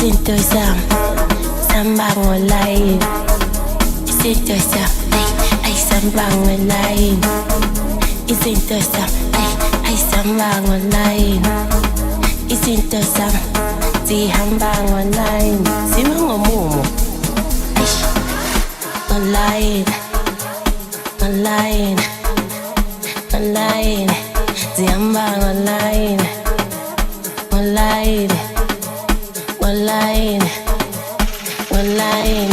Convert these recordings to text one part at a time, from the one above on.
Isinto samba online. Isinto ay samba online. Isinto ay samba online. Isinto zihamba online. Siwe ngomumo online. Online, online, zihamba online, online, online, online,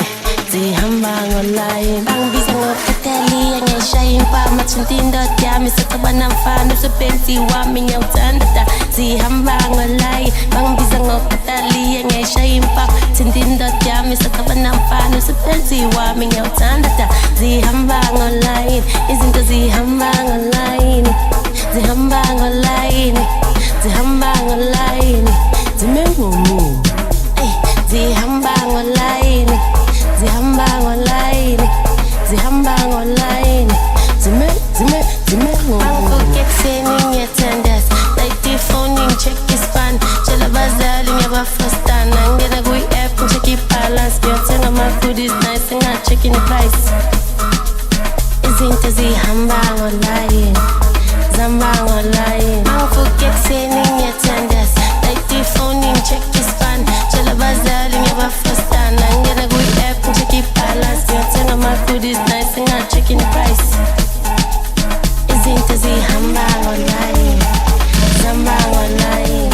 zihamba online. Bangibiza ngokatali angeshaya impama thuntindoda yami sokuba namfana usebenzi wami ngiyawuthanda zihamba online. Bangibiza ngokatali angeshaya impama thuntindoda yami sokuba namfana usebenzi wami ngiyawuthanda zihamba online. Izinto zihamba online, zihamba online, zihamba online, zimengumu zihamba online, zihamba online, zihamba online, zimengumu. Don't forget sending your tenders, like the phoning check is fun. Chela bazali ngiyaba first time, ngena kwi app check balance, ngiyothenga my food is nice, ngathi checking the price. Izinto zihamba online, zihamba online. Don't forget sending your tenders, like the phoning check is fun. Chela bazali ngiyaba first time, ngena kwi app check balance, ngiyothenga my food is nice, ngathi checking the price. Izinto zihamba online, zihamba online.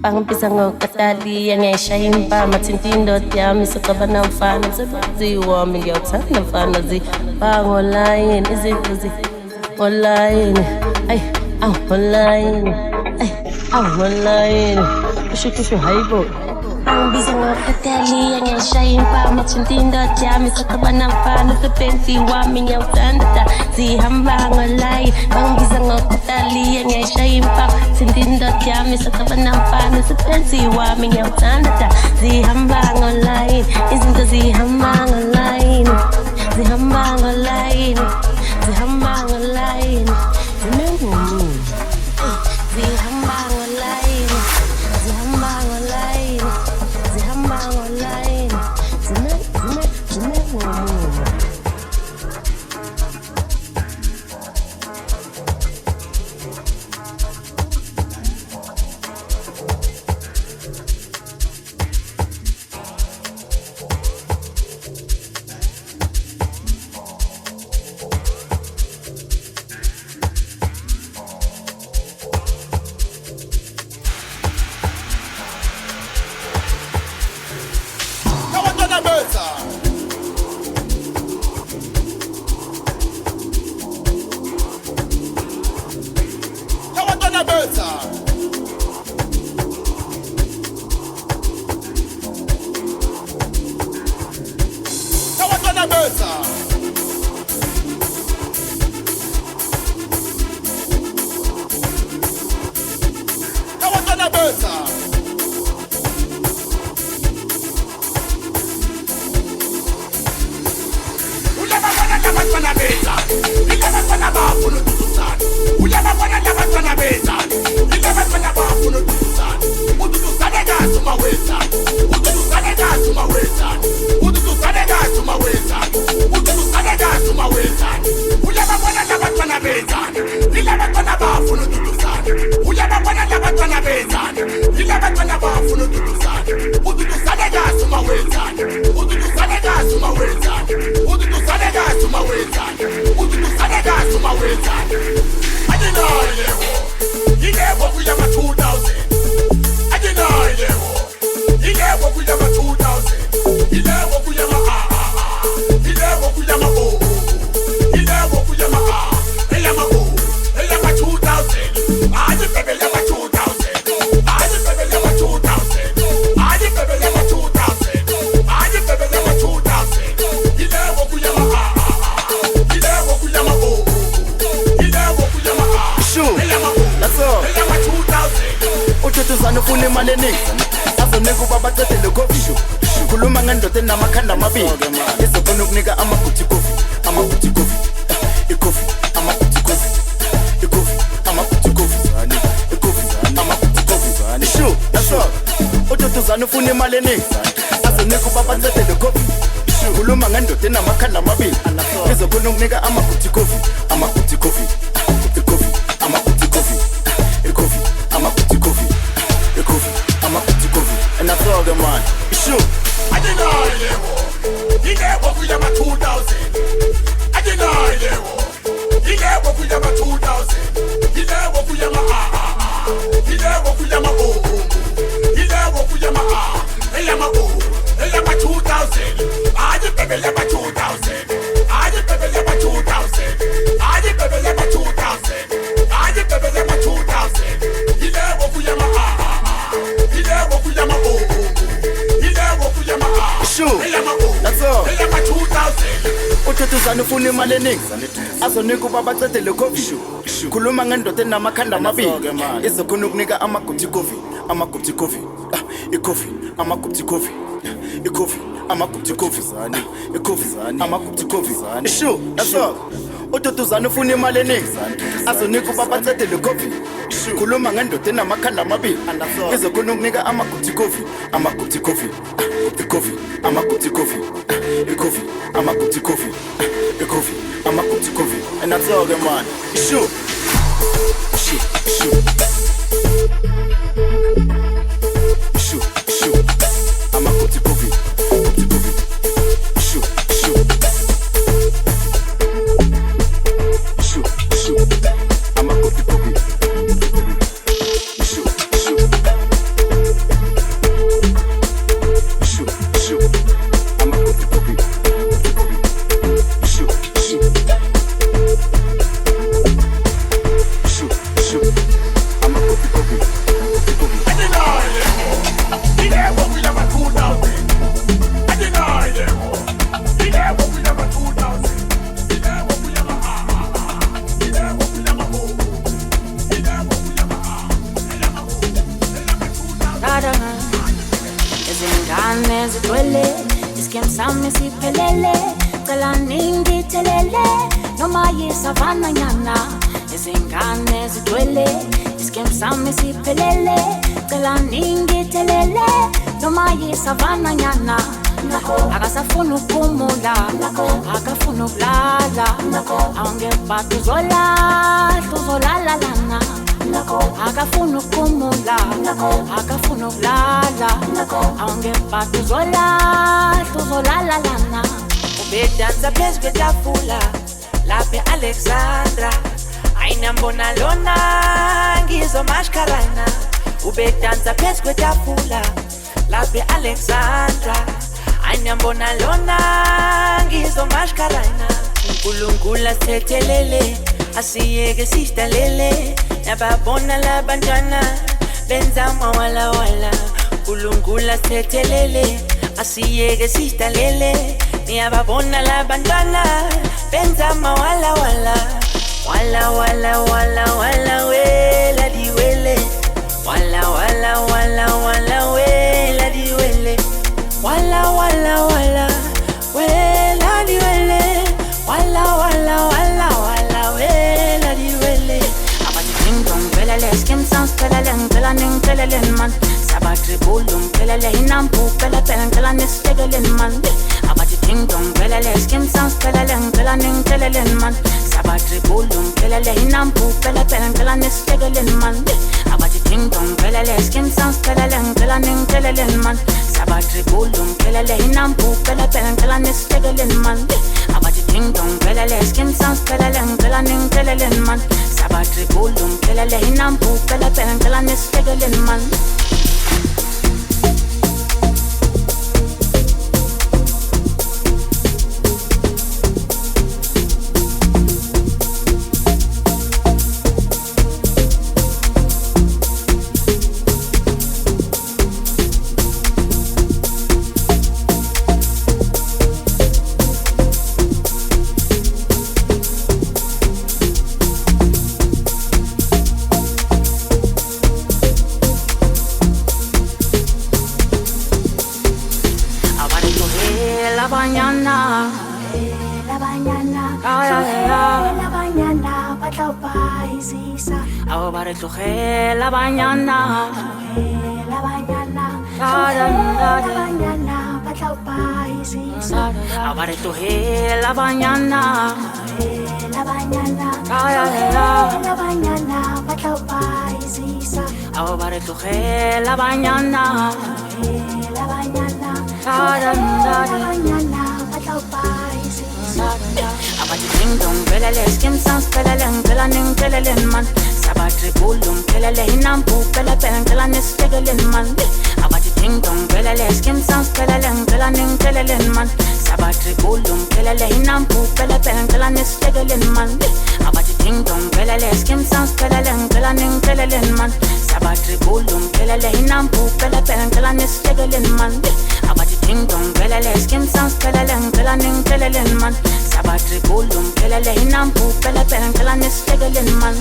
Bangibiza ngokatali angeshaya impama thuntindoda yami sokuba namfana umsebenzi wami ngiyawuthanda mfana zihamba online. Izinto online, ay online, ay online, kusho hayibo. Bangibiza ngokatali angeshaya impama thuntindoda yami sokuba namfana umsebenzi wami ngiyawuthanda zihamba online. Bangibiza ngokatali angeshaya impama thuntindoda yami sokuba namfana umsebenzi wami ngiyawuthanda zihamba online. Izinto zihamba online, zihamba online, zihamba online, zimengumu zihamba online, zihamba online, zihamba online, zimengumu. I didn't know you never, we have a 2000. imali eningi azonika uba bacedele kofi khuluma ngendoda enamakhanda amabili izofuna ukunika amaguti kofi amaguti kofi ikofi amaguti kofi ikofi amaguti kofi ikofi amaguti kofi shu that's all utotuzana ufuna imali eningi azonika uba bacedele kofi khuluma ngendoda enamakhanda amabili izofuna ukunika amaguti kofi amaguti kofi ikofi amaguti kofi ikofi amaguti kofi ikofi amaguti kofi and that's all the man shu Adinayewo, ilewo kuyama 2000. Adinayewo, ilewo kuyama 2000. Ilewo kuyama ilewo kuyama ilewo kuyama eyama eyama 2000. Aje bebe yama 2000. Aje bebe yama 2000. Aje bebe yama 2000. Aje bebe yama 2000. Ilewo kuyama ilewo kuyama sure, that's all. Utotuzana ufuna imali eningi azonika uba bacedele kofi khuluma ngendoda enamakhanda amabili izokhona ukunika amaguti kofi amaguti kofi ikofi amaguti kofi ikofi amaguti kofi ikofi amaguti kofi sure, that's all. Utotuzana ufuna imali eningi azonika uba bacedele kofi khuluma ngendoda enamakhanda amabili izokhona ukunika amaguti kofi amaguti kofi ikofi amaguti kofi ikofi amaguti kofi ikofi amaguti kofi and that's all the man sure sure sure sure amaguti kofi kofi sure sure sure sure amaguti kofi sure sure Izingane zigcwele iskem sami siphelele cela ningithelele noma yisavana nyana izingane zigcwele iskem sami siphelele cela ningithelele noma yisavana nyana akasafuna ukumula akafuna ukulala awungebhadu uzolala lana akafuna ukumula akafuna ukulala awungebhadu uzolala lana ubedansa phezu kwetafula lapha e-Alexandra ayinambona lona ngizomashkarana ubedansa phezu kwetafula lapha e-Alexandra ayinambona lona ngizomashkarana uNkulunkulu asithethelele asiyeke sidalele nababona labantwana benza mawala wala uNkulunkulu asithethelele asiyeke sidalele niyababona labantwana benza mawala wala wala wala wala wala wela diwele wala wala wala wala wela diwele wala wala wala wela diwele wala wala wala wala wela diwele abati ding pelele skim sounds pelele pelele man sabatri bulum pelele hinampu pelele nestegele man abati ding dong pelele skim sounds pelele pelele man sabatri bulum pelele hinampu pelele nestegele man abati ding dong pelele skim sounds pelele pelele man sabatri bulum pelele hinampu pelele nestegele man abati ding dong pelele skim sounds pelele man sabatri bulum pelele hinampu pelele nestegele man banyana La banyana La banyana batla ba isisa abo ba re tlogela banyana La banyana La banyana batla ba isisa abo ba re tlogela banyana La banyana La banyana batla ba isisa abo ba re tlogela banyana La banyana batla ba isisa abathi ding dong pelele skim sounds pelele ngicela ningiphelelen man sabathi bulum pelele inampu pele pele ngicela nisiphelelen man abathi ding dong pelele skim sounds pelele ngicela ningiphelelen man sabathi bulum pelele inampu pele pele ngicela nisiphelelen man abathi ding dong pelele skim sounds pelele ngicela ningiphelelen man sabathi bulum pelele inampu pele pele ngicela nisiphelelen man abathi ding dong pelele skim sounds pelele ngicela ningiphelelen man sabathi bulum pelele inampu pele pele ngicela nisiphelelen man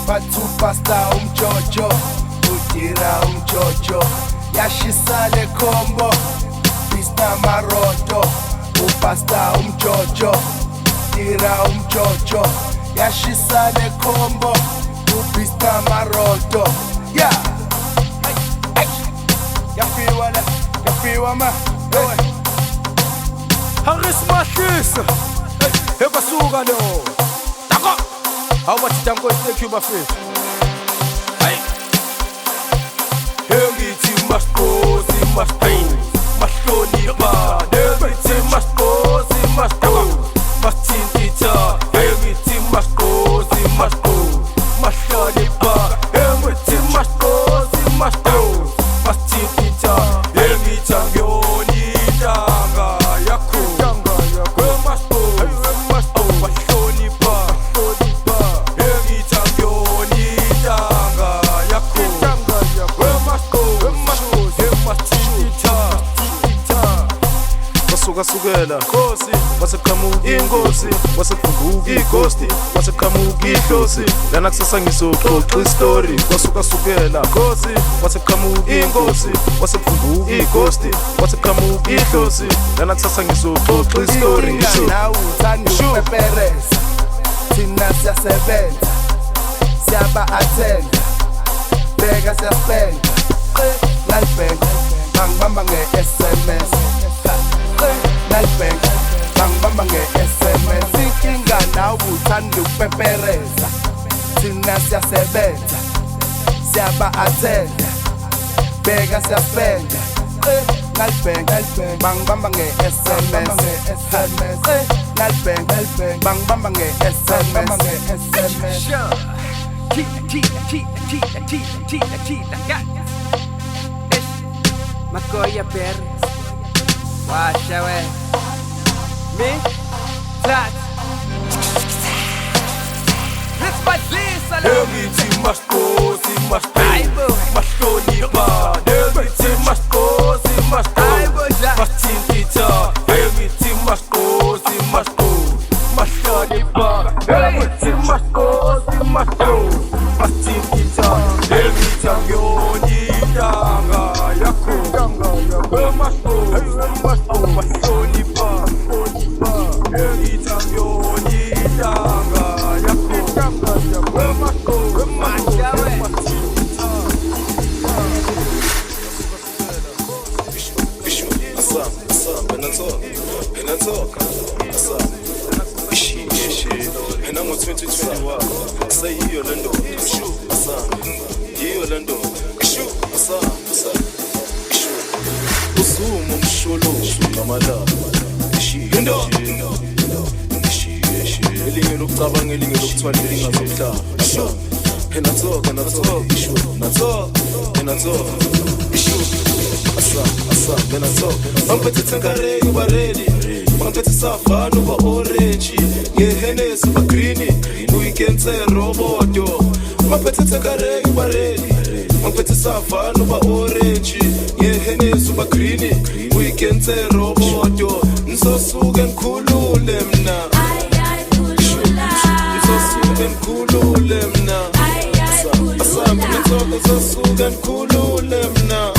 Batupasta umjojo Utira umjojo Yashisale combo Pista maroto Upasta umjojo Tira umjojo Yashisale combo Upista maroto Yeah Yafiwa ma Haris Machis Hebasuka lo Tako How much time go take you my friend Hey Hengiti must go Must go nipa Hengiti must go Must tindita Hengiti must go Must go nipa Hengiti must go Must tindita Hengiti amyoni Tanga yaku Must go Must go nipa Sukela Kosi wasaqhamuka inkosi wasaqhamuka ighosti wasaqhamuka ihlosi lana kusasa ngizoxoxa istory wasukela Kosi wasaqhamuka inkosi wasaqhamuka ighosti wasaqhamuka ihlosi lana kusasa ngizoxoxa istory nawe uthanda ukupepereza thina siyasebenza siyaba attend beka siyapenda life bangibamba nge-SMS Nalbank, bang bang bang SMS. Inkinga nawe bathanda ukupepereza thina siyasebenza siyaba-athenda bheka siyapenda ngalibhenga bangibamba nge-SMS ngalibhenga bangibamba nge-SMS Makoya Perez Washa we Me Flat Despacito Ngithi masikosi masihlonipha ngithi masikosi masithintitha ngithi masikosi mahlonipha ngithi masikosi masithintitha ngithi angiyonyidanga yakho mahlonipha ngithi angiyonyidanga yakho And I'm 2021. Say you Orlando. You Orlando. Usumo msholo ngamala. Elinye lokucabanga elinye lokuthwala elinye ngazokuhlala. Mangiphethe tengare uba ready Mangiphethe savana uba orange Ngehenesi uba green Weekend roboto Mangiphethe tengare uba ready Mangiphethe savana uba orange Ngehenesi uba green Weekend roboto Ngizosuke ngikhulule mna Ngizosuke ngikhulule mna Ngizosuke ngikhulule mna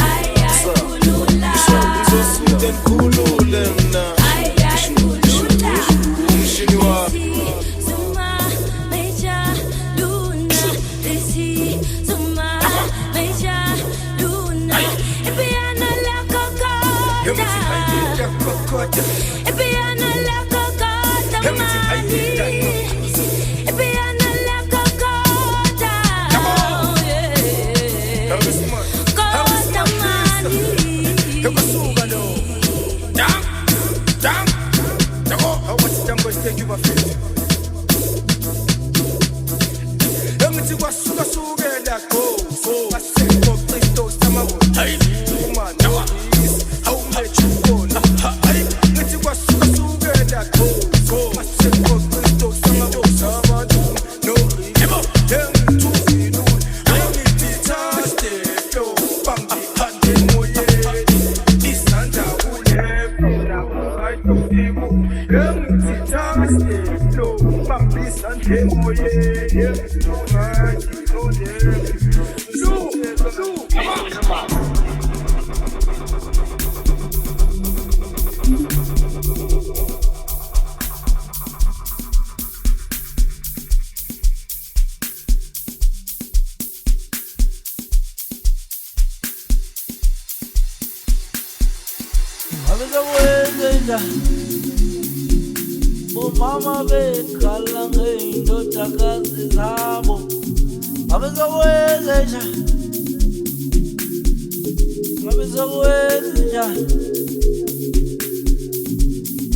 Mama bekhala ngeindodakazi zabo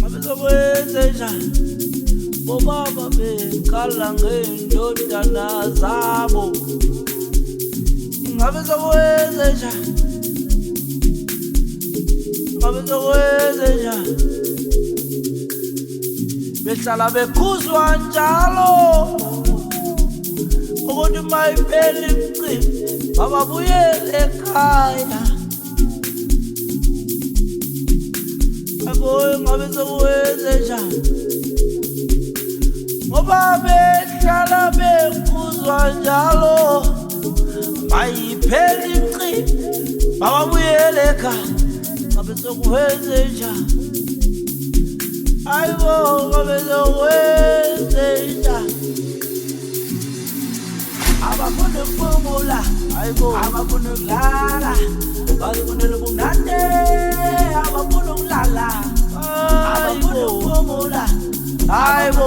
abezokwenzenja bobaba bekhala ngeindodana zabo abezokwenzenja behlala bekhuzwa njalo ukuthi mayipheli imicimbi bababuyele ekhaya aboye ngabe sekwenzenjani ngoba behlala bekhuzwa njalo mayipheli imicimbi bababuyele ekhaya ngabe sekwenzenjani Aibo, abezokwenzenjani abafuna ukuphumula aibo abafuna ukulala bazifunela ubumnandi abafuna ukulala abafuna ukuphumula aibo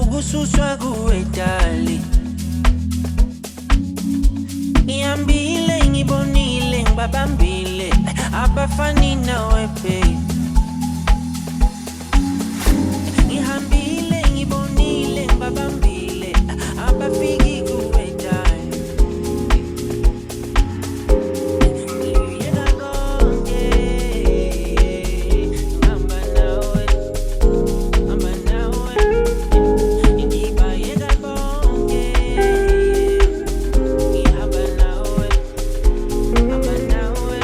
ukususwa kuwe dali. Ngihambile ngibonile ngibabambile abafani nawe babe. Ngihambile ngibonile ngibabambile abafiki kuwe dali. Ngiyeka konke ngihamba nawe, ngihamba nawe. Ngibayeka konke ngihamba nawe, ngihamba nawe.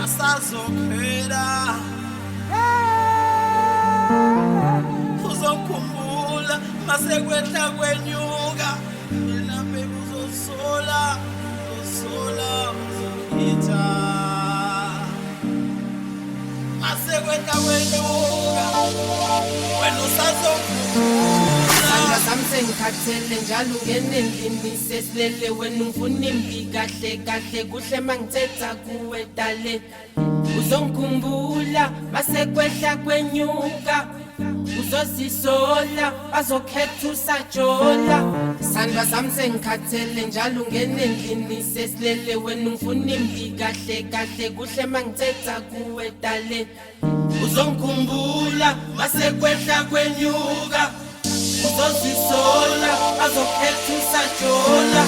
asazokhwela uzokhumbula masekwehla kwenyuka yena baby uzosola uzongitha masekwehla kwenyuka wena usazokhumbula Samsengikhathele njalo ungene endlini sesilele wena ungifuna imbi kahle kahle kuhle mangithetha kuwe dale uzongikhumbula masekwehla kwenyuka uzosisola bazokhetha usajola sandla sami sengikhathele njalo ungene endlini sesilele wena ungifuna imbi kahle kahle kuhle mangithetha kuwe dale uzongikhumbula masekwehla kwenyuka uzosisola bazokhetha usajola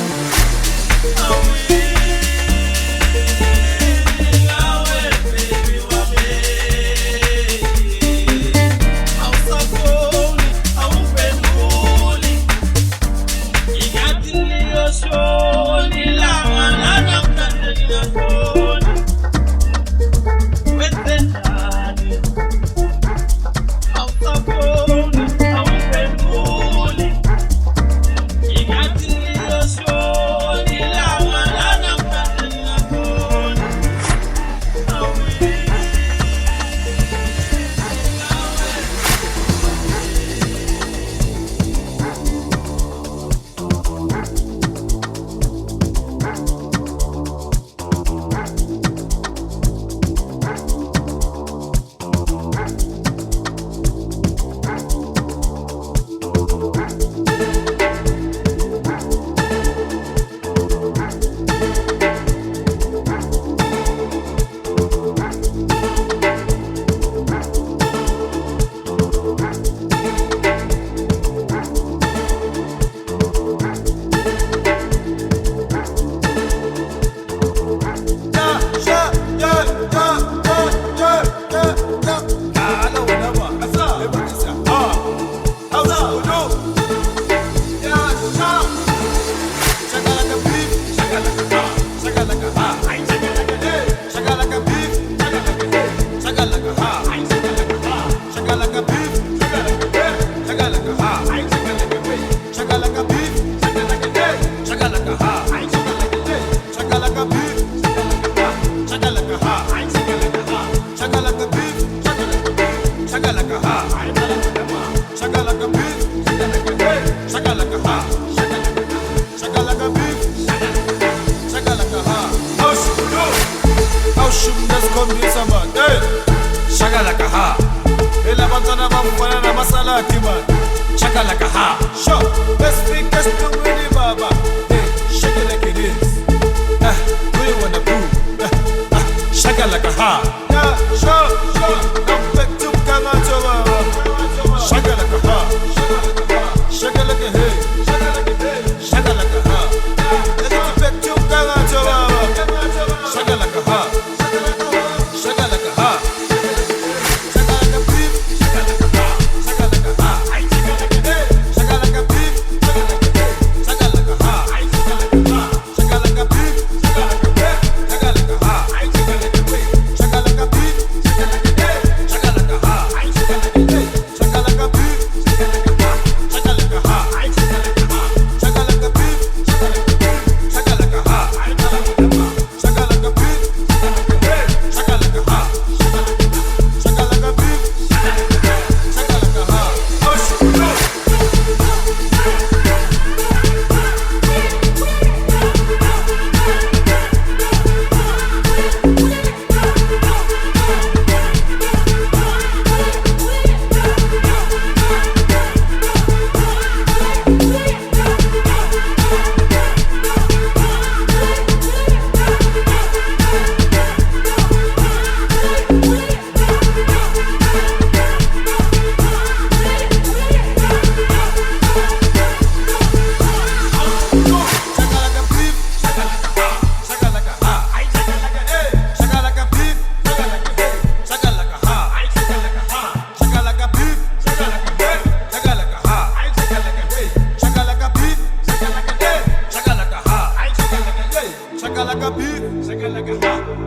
Shaka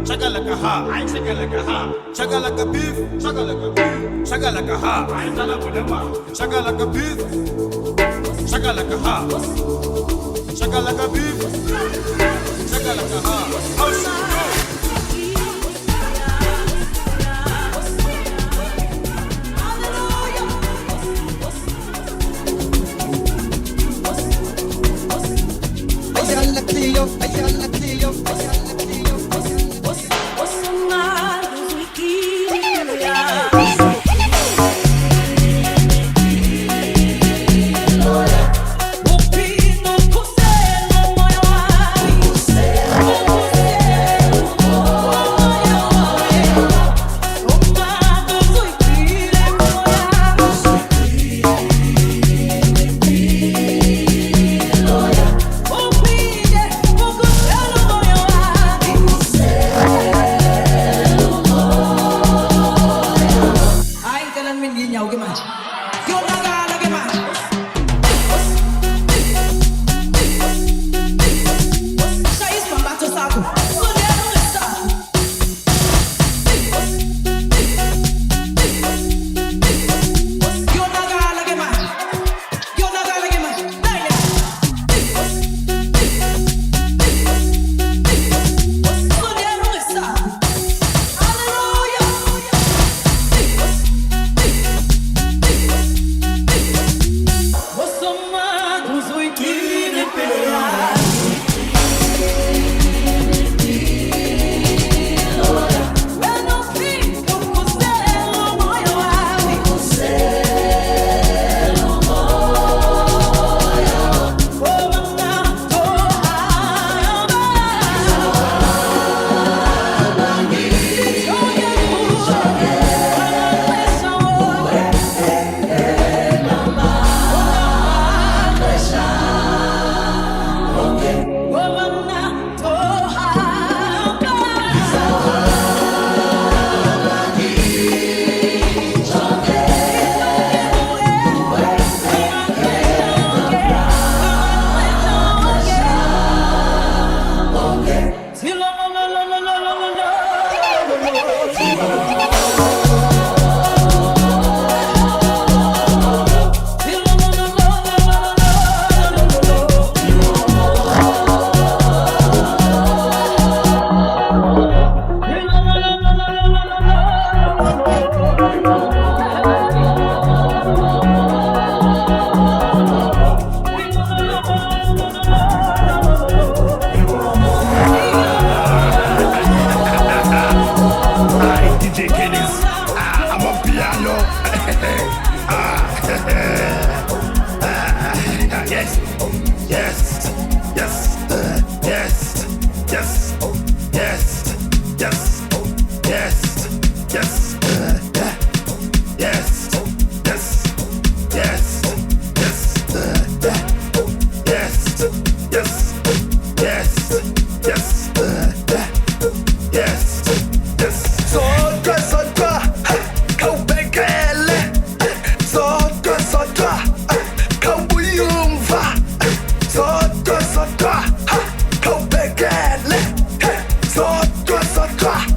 shakalaka ha, I shakalaka ha, shakalaka beef, shakalaka beef, shakalaka ha, I shakalaka beef, shakalaka ha, shakalaka beef, shakalaka ha. How should we go? Sodwa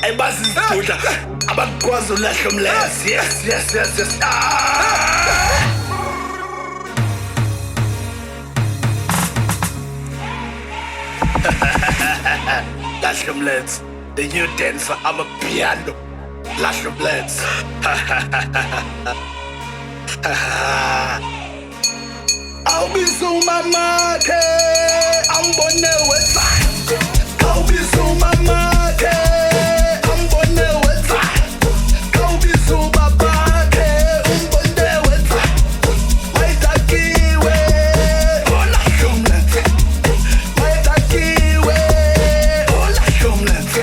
ayibazi izidudla abakwazi ulahla umlenze. Yes. Lahla umlenze, the new dancer, I'm a piano. Lahla umlenze. Awubizuma makhe ambone wetsa. Awubizuma makhe ambone wetsa. Awubizuma bakhe umbone wetsa. Wayitakiwe olahla umlenze. Wayitakiwe olahla umlenze.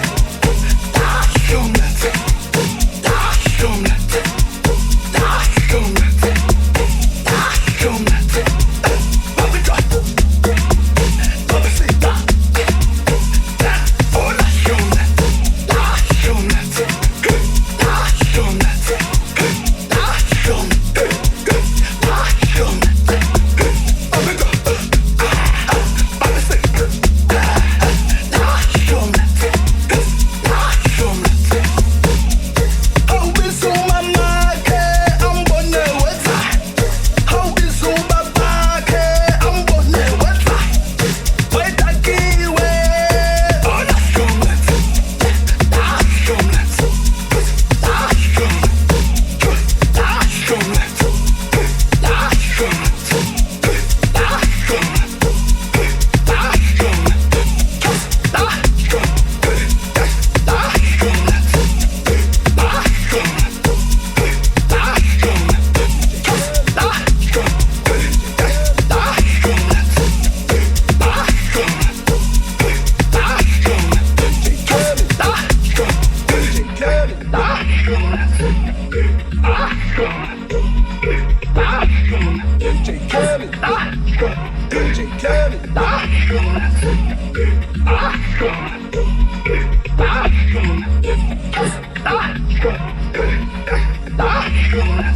Lahla umlenze. Lahla umlenze. Lahla umlenze. Lahla umlenze. Ah!